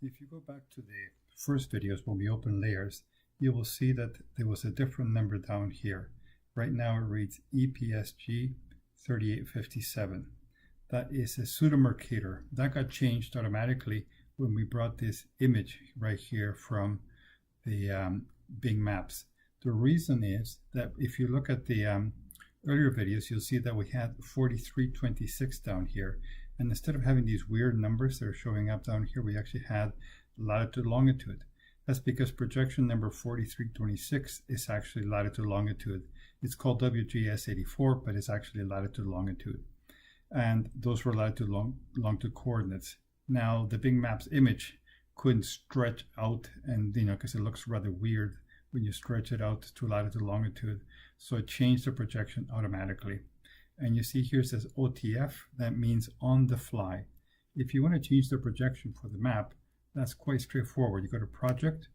If you go back to the first videos when we open layers, you will see that there was a different number down here. Right now it reads EPSG 3857. That is a pseudo-Mercator. That got changed automatically when we brought this image right here from the Bing Maps. The reason is that if you look at the earlier videos, you'll see that we had 4326 down here. And instead of having these weird numbers that are showing up down here, we actually had latitude, longitude. That's because projection number 4326 is actually latitude, longitude. It's called WGS 84, but it's actually latitude, longitude. And those were latitude, longitude coordinates. Now, the Bing Maps image couldn't stretch out, and because it looks rather weird when you stretch it out to latitude, longitude. So it changed the projection automatically. And you see here it says OTF, that means on the fly. If you want to change the projection for the map, that's quite straightforward. You go to Project,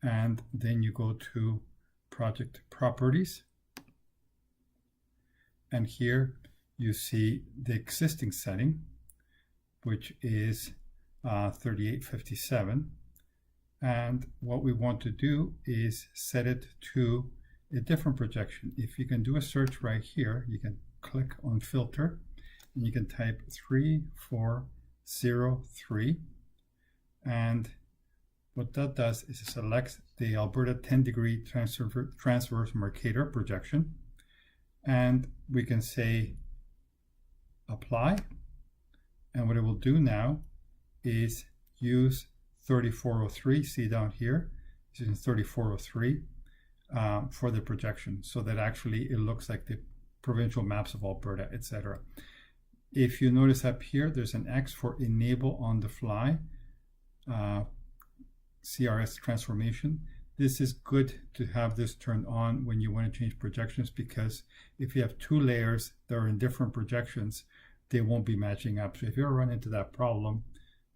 and then you go to Project Properties. And here you see the existing setting, which is 3857. And what we want to do is set it to a different projection. If you can do a search right here, you can click on Filter, and you can type 3403. And what that does is it selects the Alberta 10-degree transverse Mercator projection. And we can say Apply. And what it will do now is use 3403, see down here, it's in 3403 for the projection, so that actually it looks like the provincial maps of Alberta, etc. If you notice up here, there's an X for Enable on the Fly CRS transformation. This is good to have this turned on when you want to change projections, because if you have two layers that are in different projections, they won't be matching up. So if you ever run into that problem,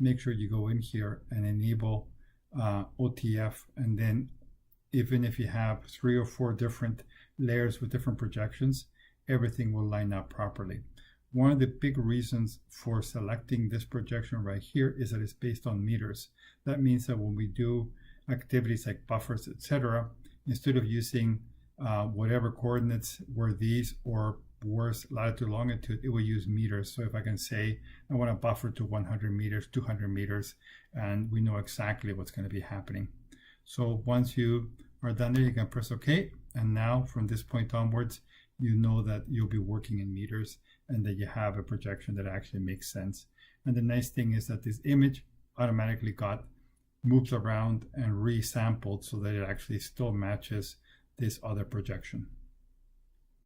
make sure you go in here and enable OTF, and then even if you have 3 or 4 different layers with different projections, everything will line up properly. One of the big reasons for selecting this projection right here is that it's based on meters. That means that when we do activities like buffers, etc., instead of using whatever coordinates were these or worse latitude, longitude, it will use meters. So if I can say I want to buffer to 100 meters, 200 meters, and we know exactly what's going to be happening. So once you are done there, you can press OK. And now from this point onwards, you know that you'll be working in meters and that you have a projection that actually makes sense. And the nice thing is that this image automatically got moved around and resampled so that it actually still matches this other projection.